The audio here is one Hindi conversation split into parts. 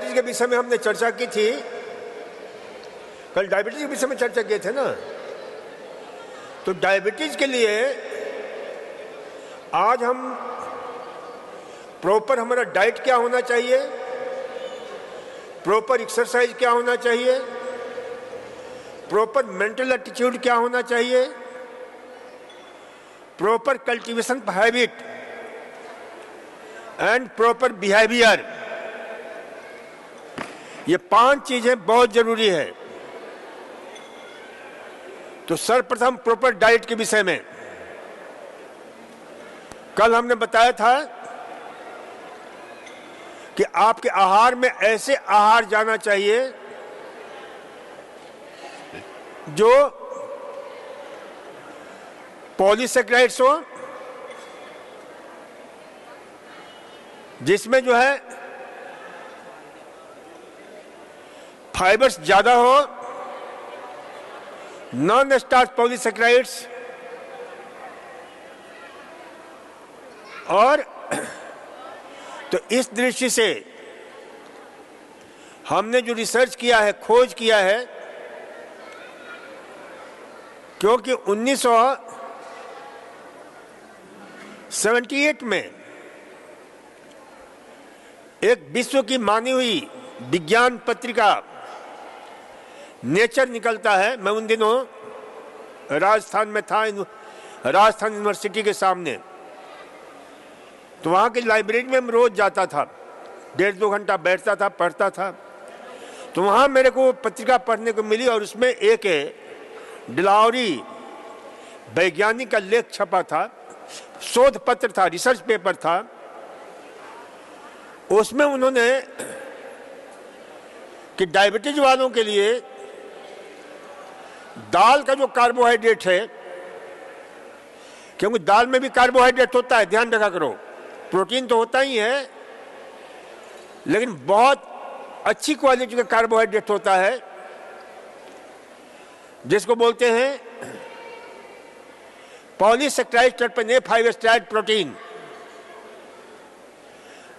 डायबिटीज के विषय में हमने चर्चा की थी, कल डायबिटीज के विषय में चर्चा किए थे ना। तो डायबिटीज के लिए आज हम प्रॉपर हमारा डाइट क्या होना चाहिए, प्रॉपर एक्सरसाइज क्या होना चाहिए, प्रॉपर मेंटल एटीट्यूड क्या होना चाहिए, proper cultivation habit and proper behaviour, ये 5 चीजें बहुत जरूरी है। तो सर्वप्रथम प्रॉपर डाइट के विषय में कल हमने बताया था कि आपके आहार में ऐसे आहार जाना चाहिए जो पॉलीसेकेराइड्स हो, जिसमें जो है फाइबर्स ज्यादा हो, नॉन स्टार्च पॉलीसेकेराइड्स, और तो इस दृष्टि से हमने जो रिसर्च किया है, खोज किया है, क्योंकि 1978 में एक विश्व की मानी हुई विज्ञान पत्रिका नेचर निकलता है। मैं उन दिनों राजस्थान में था, राजस्थान यूनिवर्सिटी के सामने, तो वहाँ की लाइब्रेरी में मैं रोज जाता था, 1.5-2 घंटा बैठता था, पढ़ता था। तो वहाँ मेरे को पत्रिका पढ़ने को मिली और उसमें एक डिलावरी वैज्ञानिक का लेख छपा था, शोध पत्र था, रिसर्च पेपर था। उसमें उन्होंने कि डायबिटीज वालों के लिए दाल का जो कार्बोहाइड्रेट है, क्योंकि दाल में भी कार्बोहाइड्रेट होता है, ध्यान रखा करो, प्रोटीन तो होता ही है, लेकिन बहुत अच्छी क्वालिटी का कार्बोहाइड्रेट होता है, जिसको बोलते हैं पॉलीसेकेराइड टर्पेन 5 एस्टाइड प्रोटीन।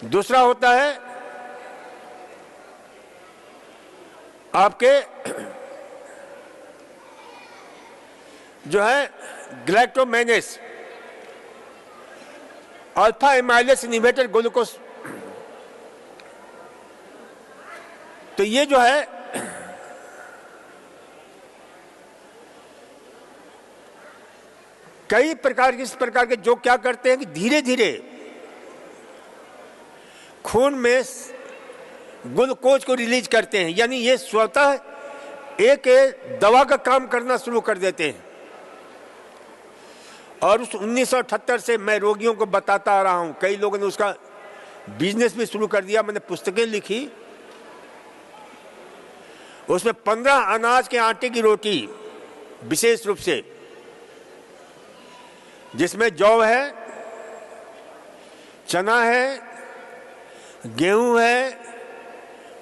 दूसरा होता है आपके जो है ग्लैक्टोमेनेस, अल्फा एमाइलेस इनहिबिटर ग्लूकोस। तो ये जो है कई प्रकार के, इस प्रकार के, जो क्या करते हैं कि धीरे धीरे खून में ग्लूकोज को रिलीज करते हैं, यानी ये स्वतः एक दवा का काम करना शुरू कर देते हैं। और उस 1978 से मैं रोगियों को बताता आ रहा हूं, कई लोगों ने उसका बिजनेस भी शुरू कर दिया। मैंने पुस्तकें लिखी, उसमें 15 अनाज के आटे की रोटी विशेष रूप से, जिसमें जौ है, चना है, गेहूं है,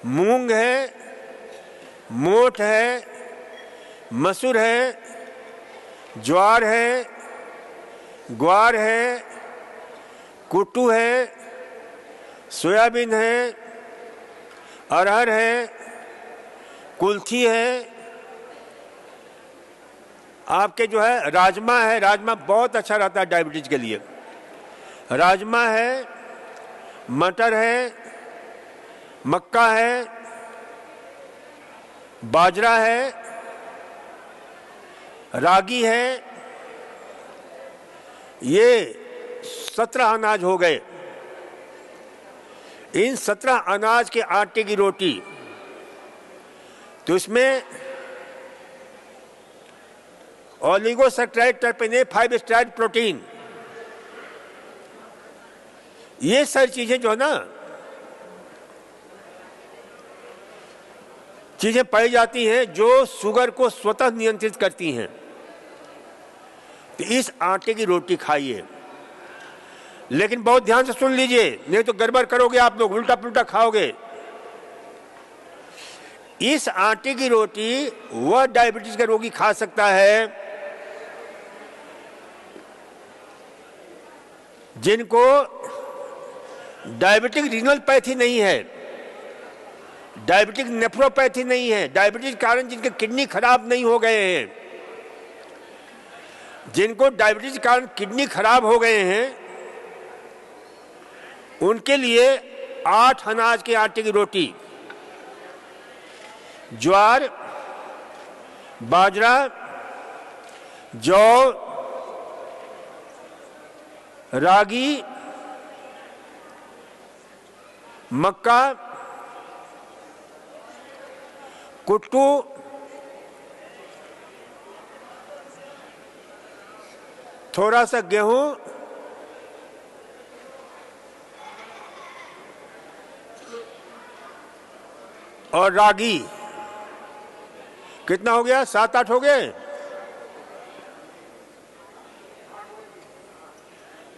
मूंग है, मोठ है, मसूर है, ज्वार है, ग्वार है, कुट्टू है, सोयाबीन है, अरहर है, कुल्थी है, आपके जो है राजमा है। राजमा बहुत अच्छा रहता है डायबिटीज के लिए। राजमा है, मटर है, मक्का है, बाजरा है, रागी है। ये 17 अनाज हो गए। इन 17 अनाज के आटे की रोटी, तो इसमें ओलिगोसैकेराइड टर्पेन 5 एस्टाइड प्रोटीन, ये सारी चीजें जो है ना, चीजें पाई जाती हैं जो शुगर को स्वतः नियंत्रित करती हैं। तो इस आटे की रोटी खाइए, लेकिन बहुत ध्यान से सुन लीजिए, नहीं तो गड़बड़ करोगे आप लोग, उल्टा पुल्टा खाओगे। इस आटे की रोटी वह डायबिटीज का रोगी खा सकता है जिनको डायबिटिक रीनल पैथी नहीं है, डायबिटिक नेफ्रोपैथी नहीं है, डायबिटीज के कारण जिनके किडनी खराब नहीं हो गए हैं, जिनको डायबिटीज के कारण किडनी खराब हो गए हैं, उनके लिए 8 अनाज के आटे की रोटी, ज्वार, बाजरा, जौ, रागी, मक्का, कुट्टू, थोड़ा सा गेहूं, और रागी। कितना हो गया? 7-8 हो गए?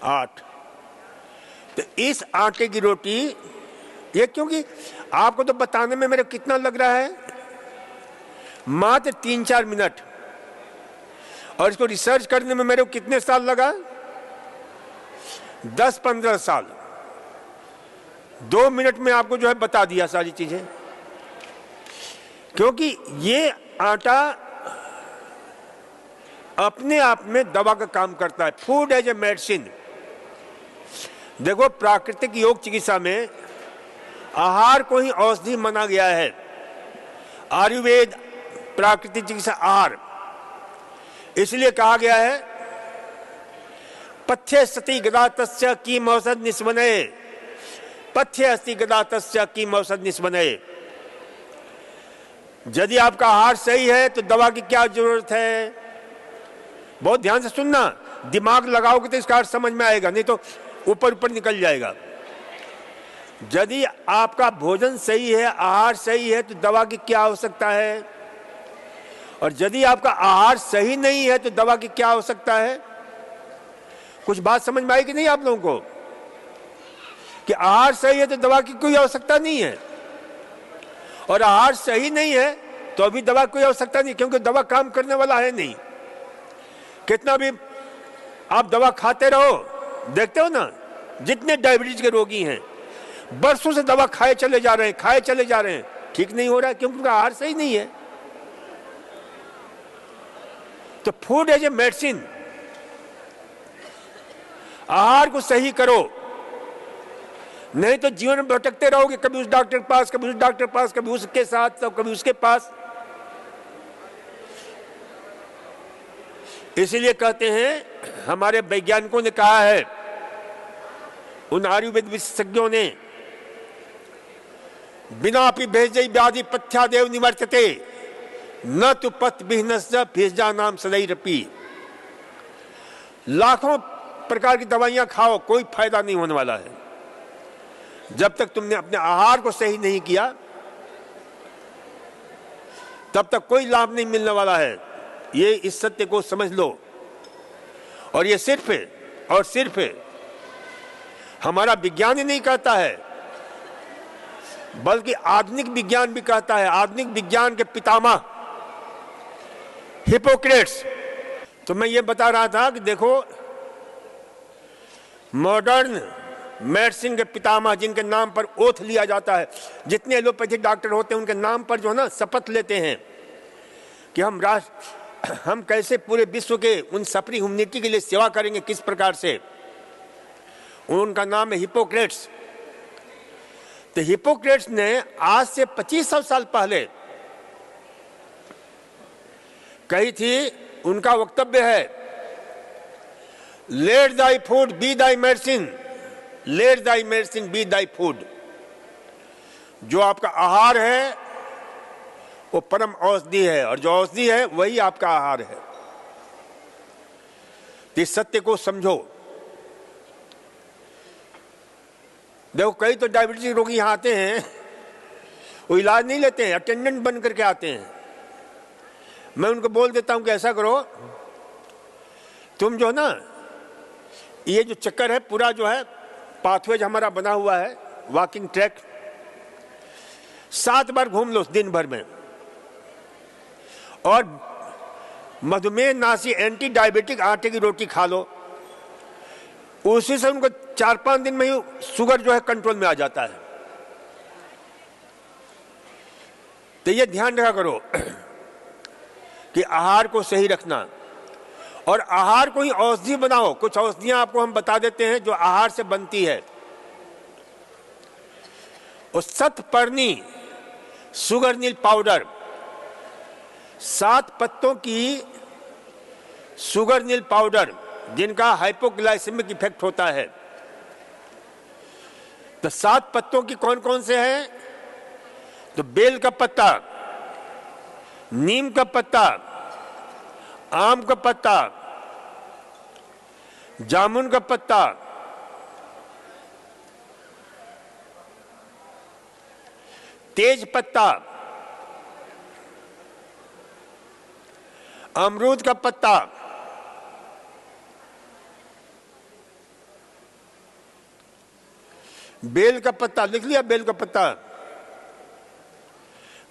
8। तो इस आटे की रोटी, ये क्योंकि आपको तो बताने में मेरे कितना लग रहा है, मात्र 3-4 मिनट, और इसको रिसर्च करने में मेरे को कितने साल लगा? 10-15 साल। 2 मिनट में आपको जो है बता दिया सारी चीजें, क्योंकि ये आटा अपने आप में दवा का काम करता है। Food as a medicine. देखो, प्राकृतिक योग चिकित्सा में आहार को ही औषधि माना गया है। आयुर्वेद प्राकृतिक चिकित्सा आहार, इसलिए कहा गया है पथ्य सति गदा तस्य किम औषध निस्वने, पथ्य अस्ति गदा तस्य किम औषध निस्वने। यदि आपका आहार सही है तो दवा की क्या जरूरत है? बहुत ध्यान से सुनना, दिमाग लगाओगे तो इसका अर्थ समझ में आएगा, नहीं तो ऊपर ऊपर निकल जाएगा। यदि आपका भोजन सही है, आहार सही है, तो दवा की क्या आवश्यकता है? और यदि आपका आहार सही नहीं है तो दवा की क्या आवश्यकता है? कुछ बात समझ में आई कि नहीं आप लोगों को? कि आहार सही है तो दवा की कोई आवश्यकता नहीं है, और आहार सही नहीं है तो अभी दवा की कोई आवश्यकता नहीं, क्योंकि दवा काम करने वाला है नहीं। कितना भी आप दवा खाते रहो, देखते हो ना, जितने डायबिटीज के रोगी हैं बरसों से दवा खाए चले जा रहे हैं, खाए चले जा रहे हैं, ठीक नहीं हो रहा है, क्योंकि उनका आहार सही नहीं है। तो फूड एज ए मेडिसिन, आहार को सही करो, नहीं तो जीवन में भटकते रहोगे, कभी उस डॉक्टर के पास, कभी उस डॉक्टर के पास, कभी उसके साथ, तो कभी उसके पास। इसीलिए कहते हैं, हमारे वैज्ञानिकों ने कहा है, उन आयुर्वेद विशेषज्ञों ने, बिना अपि भेजई व्याधि पथ्यादेव निवर्तते, न तो पथ विहीनस्य भेजा नाम सदैरपि। लाखों प्रकार की दवाइयां खाओ, कोई फायदा नहीं होने वाला है जब तक तुमने अपने आहार को सही नहीं किया, तब तक कोई लाभ नहीं मिलने वाला है। ये इस सत्य को समझ लो। और ये सिर्फ और सिर्फ हमारा विज्ञान ही नहीं कहता है, बल्कि आधुनिक विज्ञान भी कहता है। आधुनिक विज्ञान के पितामह हिपोक्रेट्स। तो मैं ये बता रहा था कि देखो, मॉडर्न मेडिसिन के पितामह, जिनके नाम पर ओथ लिया जाता है, जितने एलोपैथिक डॉक्टर होते हैं उनके नाम पर जो है ना शपथ लेते हैं कि हम कैसे पूरे विश्व के उन सफरी ह्यूमनिटी के लिए सेवा करेंगे, किस प्रकार से। उनका नाम है हिपोक्रेट्स। तो हिपोक्रेट्स ने आज से 2500 साल पहले कही थी, उनका वक्तव्य है, लेट दाई फूड बी दाई medicine, let thy medicine B दाई फूड। जो आपका आहार है वो परम औषधि है, और जो औषधि है वही आपका आहार है। तो इस सत्य को समझो। देखो, कई तो डायबिटीज रोगी यहां आते हैं, वो इलाज नहीं लेते हैं, अटेंडेंट बन करके आते हैं। मैं उनको बोल देता हूं कि ऐसा करो, तुम जो है ना, ये जो चक्कर है पूरा जो है पाथवेज हमारा बना हुआ है, वॉकिंग ट्रैक, 7 बार घूम लो दिन भर में, और मधुमेह नाशी एंटी डायबिटिक आटे की रोटी खा लो। उसी से उनको 4-5 दिन में ही शुगर जो है कंट्रोल में आ जाता है। तो ये ध्यान रखा करो कि आहार को सही रखना, और आहार को ही औषधि बनाओ। कुछ औषधियां आपको हम बता देते हैं जो आहार से बनती है। और शतपर्णी शुगर नील पाउडर, 7 पत्तों की शुगर नील पाउडर जिनका हाइपोग्लाइसेमिक इफेक्ट होता है। तो 7 पत्तों की कौन कौन से हैं? तो बेल का पत्ता, नीम का पत्ता, आम का पत्ता, जामुन का पत्ता, तेज पत्ता, अमरूद का पत्ता, बेल का पत्ता। लिख लिया बेल का पत्ता?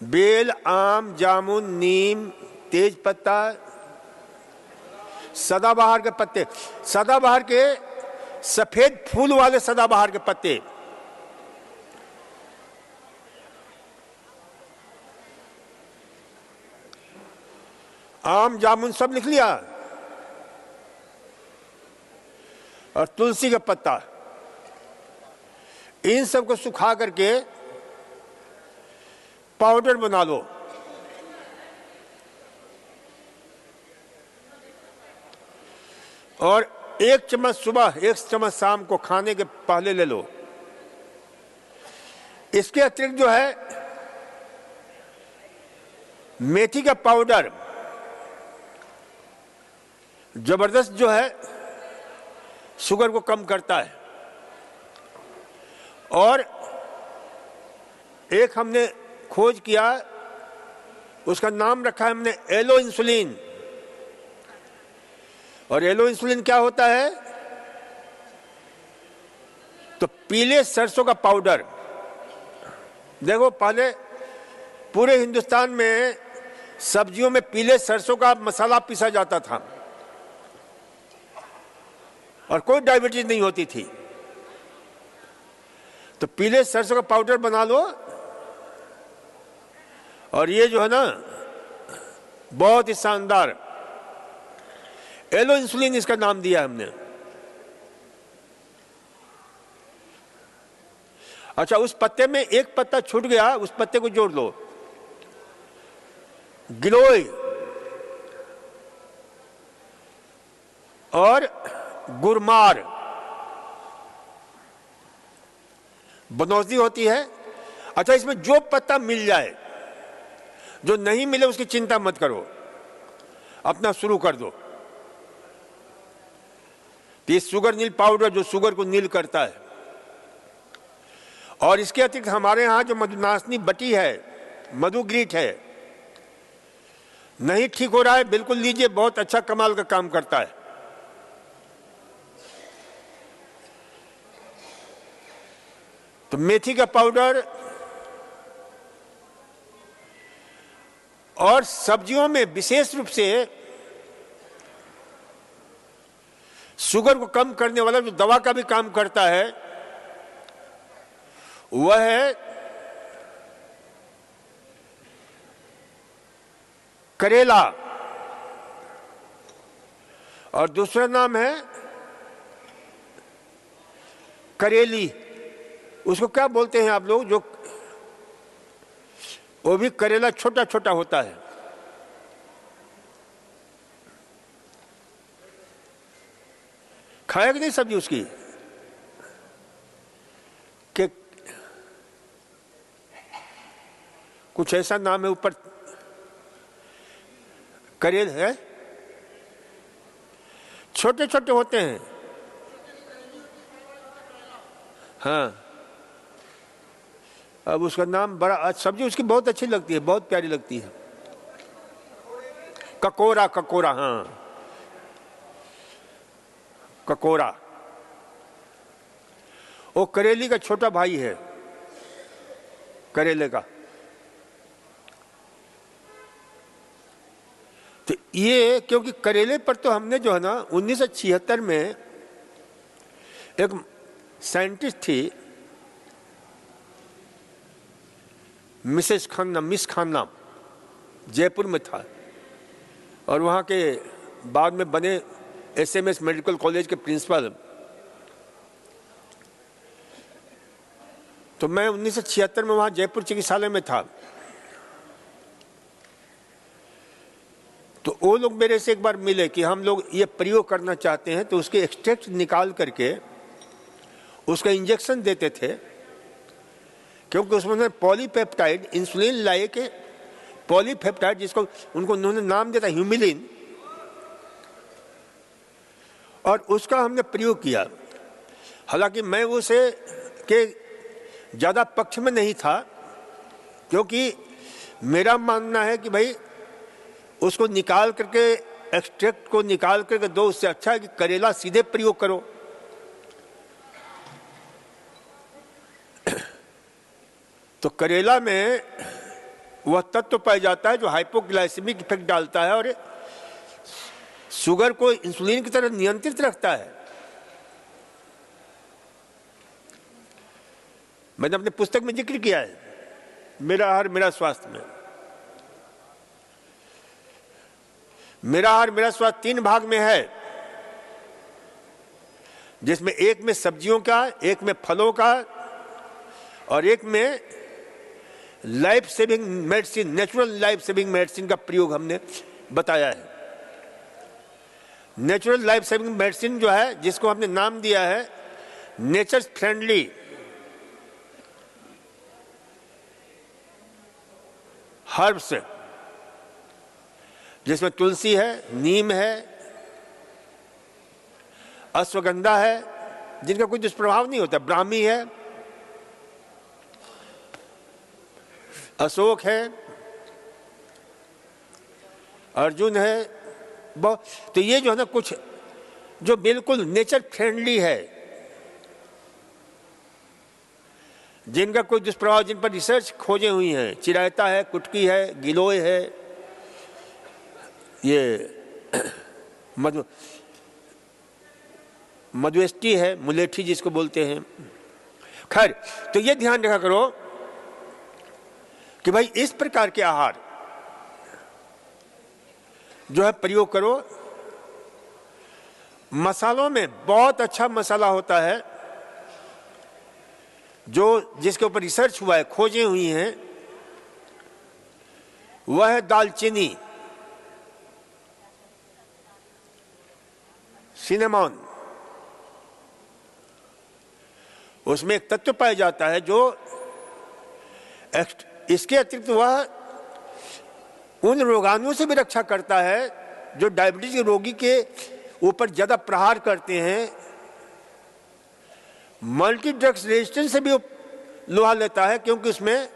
बेल, आम, जामुन, नीम, तेज पत्ता, सदाबहार के पत्ते, सदाबहार के सफेद फूल वाले सदाबहार के पत्ते, आम, जामुन सब लिख लिया। और तुलसी का पत्ता, इन सब को सुखा करके पाउडर बना लो। और 1 चम्मच सुबह, 1 चम्मच शाम को खाने के पहले ले लो। इसके अतिरिक्त जो है मेथी का पाउडर जबरदस्त जो है शुगर को कम करता है। और एक हमने खोज किया, उसका नाम रखा है हमने एलो इंसुलिन। और एलो इंसुलिन क्या होता है? तो पीले सरसों का पाउडर। देखो पहले पूरे हिंदुस्तान में सब्जियों में पीले सरसों का मसाला पीसा जाता था और कोई डायबिटीज नहीं होती थी। तो पीले सरसों का पाउडर बना लो। और ये जो है ना बहुत ही शानदार, एलो इंसुलिन इसका नाम दिया हमने। अच्छा, उस पत्ते में एक पत्ता छूट गया, उस पत्ते को जोड़ लो। गिलोय और गुरमार, बनौजी होती है। अच्छा, इसमें जो पत्ता मिल जाए, जो नहीं मिले उसकी चिंता मत करो, अपना शुरू कर दो। ये शुगर नील पाउडर जो शुगर को नील करता है। और इसके अतिरिक्त हमारे यहां जो मधुनाशनी बटी है, मधुग्रीट है, नहीं ठीक हो रहा है, बिल्कुल लीजिए, बहुत अच्छा कमाल का काम करता है। तो मेथी का पाउडर, और सब्जियों में विशेष रूप से शुगर को कम करने वाला जो दवा का भी काम करता है वह है करेला, और दूसरा नाम है करेली। उसको क्या बोलते हैं आप लोग? जो वो भी करेला छोटा छोटा होता है। खाया कि नहीं सब्जी उसकी? कि कुछ ऐसा नाम है, ऊपर करेल है, छोटे छोटे होते हैं। हाँ, अब उसका नाम बड़ा, सब्जी उसकी बहुत अच्छी लगती है, बहुत प्यारी लगती है। ककोरा, ककोरा, हाँ ककोरा, वो करेली का छोटा भाई है, करेले का। तो ये क्योंकि करेले पर तो हमने जो है ना 1976 में एक साइंटिस्ट थी मिसेस खन्ना, मिस खन्ना जयपुर में था, और वहाँ के बाद में बने एसएमएस मेडिकल कॉलेज के प्रिंसिपल। तो मैं 1976 में वहाँ जयपुर चिकित्सालय में था। तो वो लोग मेरे से एक बार मिले कि हम लोग ये प्रयोग करना चाहते हैं, तो उसके एक्सट्रैक्ट निकाल करके उसका इंजेक्शन देते थे, क्योंकि उसमें पॉलीपेप्टाइड, इंसुलिन लाए के पॉलीपेप्टाइड, जिसको उन्होंने नाम दिया था ह्यूमिलिन, और उसका हमने प्रयोग किया। हालांकि मैं उसे के ज़्यादा पक्ष में नहीं था, क्योंकि मेरा मानना है कि भाई उसको निकाल करके, एक्सट्रैक्ट को निकाल करके दो, उससे अच्छा है कि करेला सीधे प्रयोग करो। तो करेला में वह तत्व पाया जाता है जो हाइपोग्लाइसेमिक इफेक्ट डालता है और शुगर को इंसुलिन की तरह नियंत्रित रखता है। मैंने अपने पुस्तक में जिक्र किया है, मेरा आहार मेरा स्वास्थ्य में। मेरा आहार मेरा स्वास्थ्य 3 भाग में है, जिसमें एक में सब्जियों का, एक में फलों का, और एक में life saving medicine, natural life saving medicine का प्रयोग हमने बताया है। नेचुरल लाइफ सेविंग मेडिसिन जो है, जिसको हमने नाम दिया है नेचर फ्रेंडली हर्ब्स, जिसमें तुलसी है, नीम है, अश्वगंधा है, जिनका कोई दुष्प्रभाव नहीं होता, ब्राह्मी है, अशोक है, अर्जुन है, तो ये जो है ना कुछ जो बिल्कुल नेचर फ्रेंडली है, जिनका कोई दुष्प्रभाव, जिन पर रिसर्च खोजे हुई हैं, चिरायता है, कुटकी है, गिलोय है, ये मधुएष्टि है, मुलेठी जिसको बोलते हैं। खैर, तो ये ध्यान रखा करो कि भाई इस प्रकार के आहार जो है प्रयोग करो। मसालों में बहुत अच्छा मसाला होता है जो जिसके ऊपर रिसर्च हुआ है, खोजें हुई हैं, वह है दालचीनी, सिनेमन। उसमें एक तत्व पाया जाता है जो इसके अतिरिक्त वह उन रोगाणुओं से भी रक्षा करता है जो डायबिटीज के रोगी के ऊपर ज्यादा प्रहार करते हैं। मल्टी ड्रग्स रेजिस्टेंस से भी लोहा लेता है, क्योंकि उसमें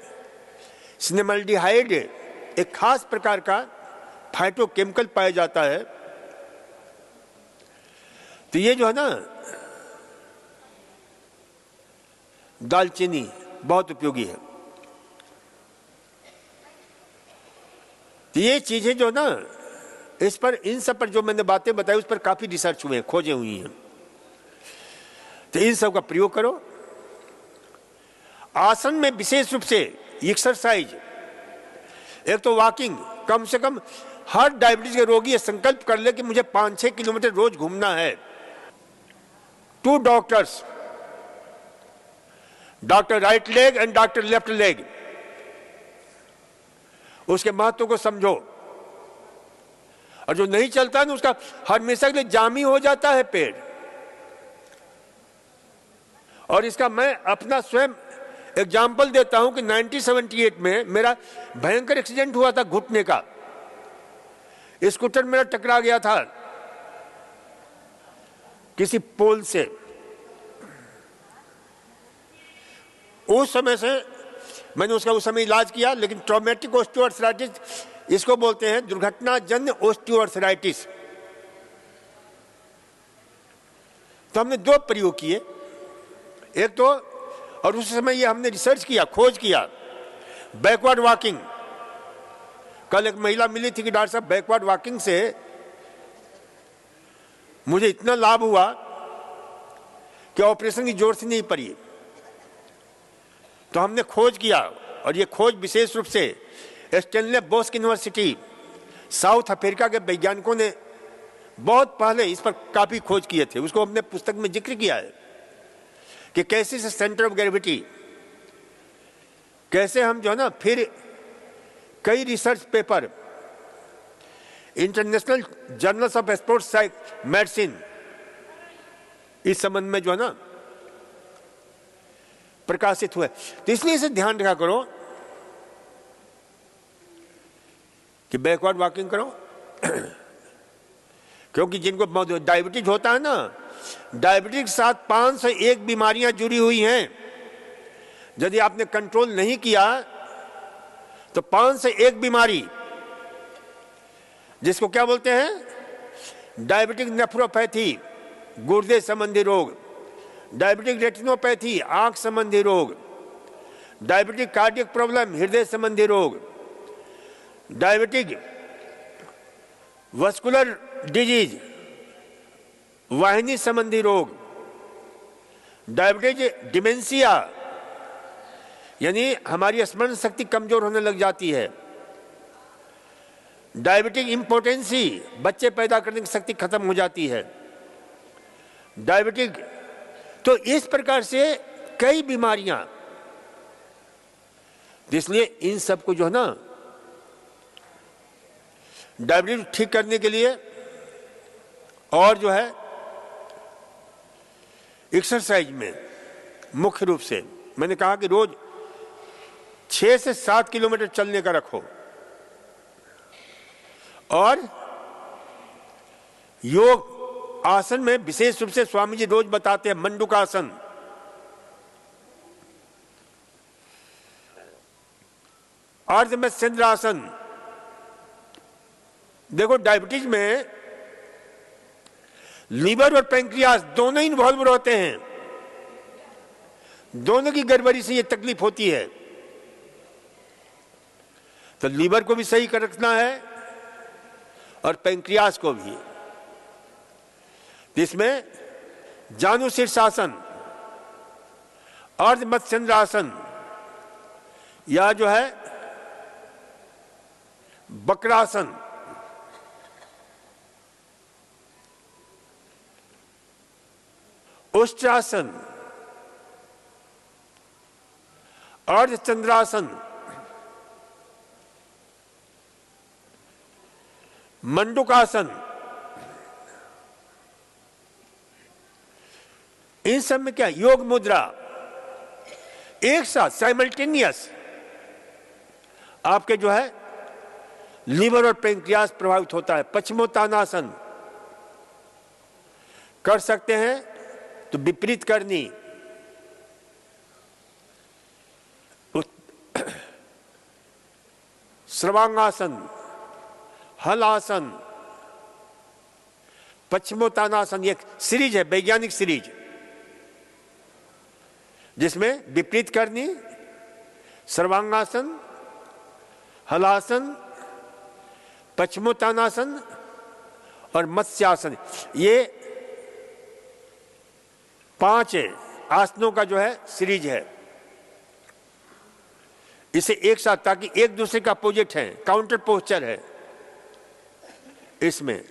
सिनेमल्डिहाइड एक खास प्रकार का फाइटोकेमिकल पाया जाता है। तो ये जो है ना दालचीनी बहुत उपयोगी है। तो ये चीजें जो ना, इस पर, इन सब पर जो मैंने बातें बताई, उस पर काफी रिसर्च हुए हैं, खोजें हुई हैं। तो इन सब का प्रयोग करो। आसन में विशेष रूप से एक्सरसाइज, एक तो वॉकिंग, कम से कम हर डायबिटीज के रोगी ये संकल्प कर ले कि मुझे 5-6 किलोमीटर रोज घूमना है। 2 doctors, doctor right leg and doctor left leg, उसके महत्व को समझो। और जो नहीं चलता है ना, उसका हमेशा के लिए जामी हो जाता है पेड़। और इसका मैं अपना स्वयं एग्जाम्पल देता हूं कि 1978 में मेरा भयंकर एक्सीडेंट हुआ था घुटने का। स्कूटर मेरा टकरा गया था किसी पोल से। उस समय से मैंने उसका उस समय इलाज किया, लेकिन ट्रॉमेटिक ऑस्टियोआर्थराइटिस इसको बोलते हैं, दुर्घटनाजन्य ऑस्टियोआर्थराइटिस। तो हमने 2 प्रयोग किए। एक तो, और उस समय ये हमने रिसर्च किया, खोज किया, बैकवर्ड वॉकिंग। कल एक महिला मिली थी कि डॉक्टर साहब बैकवर्ड वॉकिंग से मुझे इतना लाभ हुआ कि ऑपरेशन की जरूरत नहीं पड़ी। तो हमने खोज किया और ये खोज विशेष रूप से स्टेनलेबोस्क यूनिवर्सिटी साउथ अफ्रीका के वैज्ञानिकों ने बहुत पहले इस पर काफी खोज किए थे। उसको हमने पुस्तक में जिक्र किया है कि कैसे से सेंटर ऑफ ग्रेविटी, कैसे हम जो है ना, फिर कई research paper international journals of sports medicine इस संबंध में जो है ना प्रकाशित हुए। तो इसलिए इसे ध्यान रखा करो कि बैकवर्ड वॉकिंग करो क्योंकि जिनको डायबिटीज होता है ना, डायबिटीज के साथ 501 बीमारियां जुड़ी हुई हैं। यदि आपने कंट्रोल नहीं किया तो 501 बीमारी, जिसको क्या बोलते हैं, डायबिटिक नेफ्रोपैथी गुर्दे संबंधी रोग, डायबिटिक रेटिनोपैथी आंख संबंधी रोग, डायबिटिक कार्डियक प्रॉब्लम हृदय संबंधी रोग, डायबिटिक वस्कुलर डिजीज वाहिनी संबंधी रोग, डायबिटिक डिमेंशिया यानी हमारी स्मरण शक्ति कमजोर होने लग जाती है, डायबिटिक इम्पोटेंसी बच्चे पैदा करने की शक्ति खत्म हो जाती है, डायबिटिक, तो इस प्रकार से कई बीमारियां। इसलिए इन सब को जो है ना डायबिटीज ठीक करने के लिए और जो है एक्सरसाइज में मुख्य रूप से मैंने कहा कि रोज 6 से 7 किलोमीटर चलने का रखो, और योग आसन में विशेष रूप से स्वामी जी रोज बताते हैं मंडूकासन, अर्धमत्स्येंद्रासन। देखो डायबिटीज में लीवर और पैंक्रियास दोनों ही इन्वॉल्व होते हैं, दोनों की गड़बड़ी से यह तकलीफ होती है। तो लीवर को भी सही कर रखना है और पैंक्रियास को भी। जिसमें जानु शीर्षासन, अर्धमत्स्येंद्रासन या जो है बक्रासन, उष्ट्रासन, अर्धचंद्रासन, मंडूकासन, इन सब में क्या योग मुद्रा एक साथ साइमल्टेनियस आपके जो है लीवर और पैंक्रियास प्रभावित होता है। पश्चिमोत्तानासन कर सकते हैं तो विपरीत करनी, सर्वांगासन, हलासन, पश्चिमोत्तानासन, एक सीरीज है, वैज्ञानिक सीरीज, जिसमें विपरीत करनी, सर्वांगासन, हलासन, पश्चिमोत्तानासन और मत्स्यासन, ये 5 आसनों का जो है सीरीज है। इसे एक साथ, ताकि एक दूसरे का अपोजिट है, काउंटर पोस्चर है इसमें।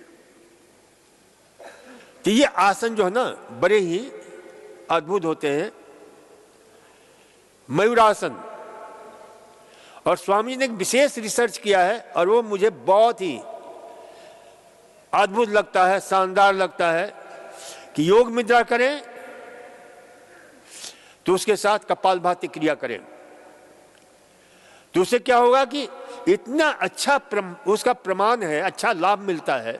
तो ये आसन जो है ना बड़े ही अद्भुत होते हैं। मयूरासन, और स्वामी ने एक विशेष रिसर्च किया है और वो मुझे बहुत ही अद्भुत लगता है, शानदार लगता है कि योग मुद्रा करें तो उसके साथ कपालभाति क्रिया करें, तो उससे क्या होगा कि इतना अच्छा उसका प्रमाण है, अच्छा लाभ मिलता है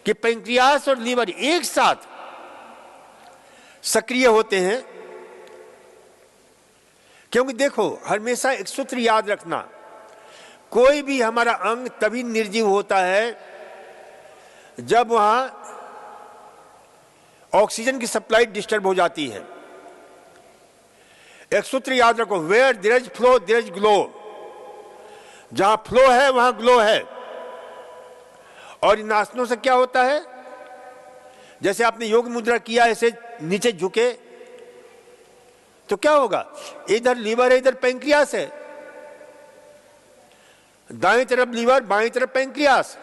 कि पैंक्रियास और लीवर एक साथ सक्रिय होते हैं। क्योंकि देखो हमेशा एक सूत्र याद रखना, कोई भी हमारा अंग तभी निर्जीव होता है जब वहां ऑक्सीजन की सप्लाई डिस्टर्ब हो जाती है। एक सूत्र याद रखो, where there is flow there is glow. जहां फ्लो है वहां ग्लो है। और इन आसनों से क्या होता है, जैसे आपने योग मुद्रा किया, ऐसे नीचे झुके तो क्या होगा, इधर लीवर है, इधर पैंक्रियास है, दाएं तरफ लीवर, बाएं तरफ पैंक्रियास।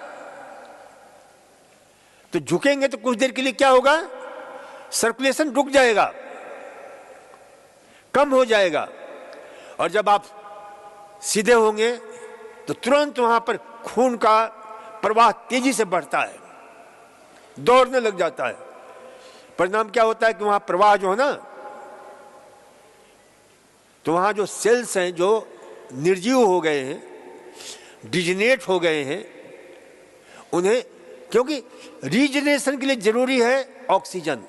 तो झुकेंगे तो कुछ देर के लिए क्या होगा, सर्कुलेशन रुक जाएगा, कम हो जाएगा। और जब आप सीधे होंगे तो तुरंत वहां पर खून का प्रवाह तेजी से बढ़ता है, दौड़ने लग जाता है। परिणाम क्या होता है कि वहां प्रवाह जो है ना, तो वहां जो सेल्स हैं जो निर्जीव हो गए हैं, डिजनरेट हो गए हैं, उन्हें, क्योंकि रीजनरेशन के लिए जरूरी है ऑक्सीजन,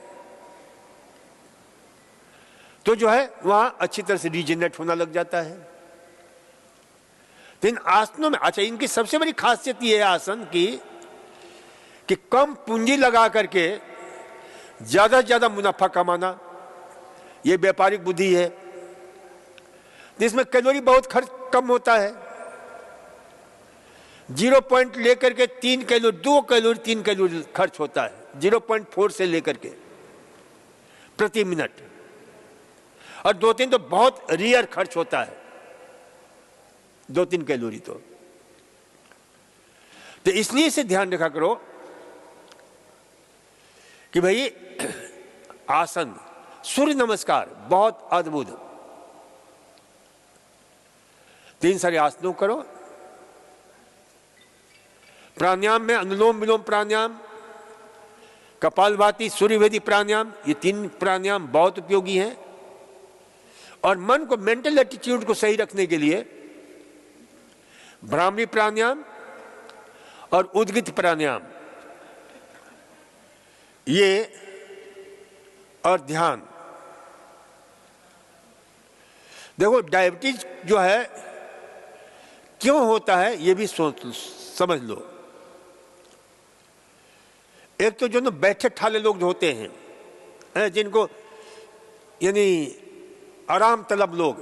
तो जो है वहां अच्छी तरह से रीजनरेट होना लग जाता है। तो इन आसनों में, अच्छा, इनकी सबसे बड़ी खासियत यह है आसन की कि कम पूंजी लगा करके ज्यादा से ज्यादा मुनाफा कमाना, यह व्यापारिक बुद्धि है। जिसमें कैलोरी बहुत खर्च कम होता है, 0 पॉइंट लेकर के 3 कैलोरी, 2 कैलोरी 3 कैलोरी खर्च होता है, 0.4 से लेकर के प्रति मिनट, और 2-3 तो बहुत रेयर खर्च होता है, 2-3 कैलोरी तो इसलिए से ध्यान रखा करो कि भाई आसन, सूर्य नमस्कार बहुत अद्भुत, 3 सारे आसनों करो। प्राणायाम में अनुलोम विलोम प्राणायाम, कपालभाति, सूर्यभेदी प्राणायाम, ये 3 प्राणायाम बहुत उपयोगी हैं। और मन को, मेंटल एटीट्यूड को सही रखने के लिए भ्रामरी प्राणायाम और उद्गित प्राणायाम, ये, और ध्यान। देखो डायबिटीज जो है क्यों होता है ये भी समझ लो। एक तो जो ना बैठे ठाले लोग जो होते हैं, जिनको यानी आराम तलब लोग,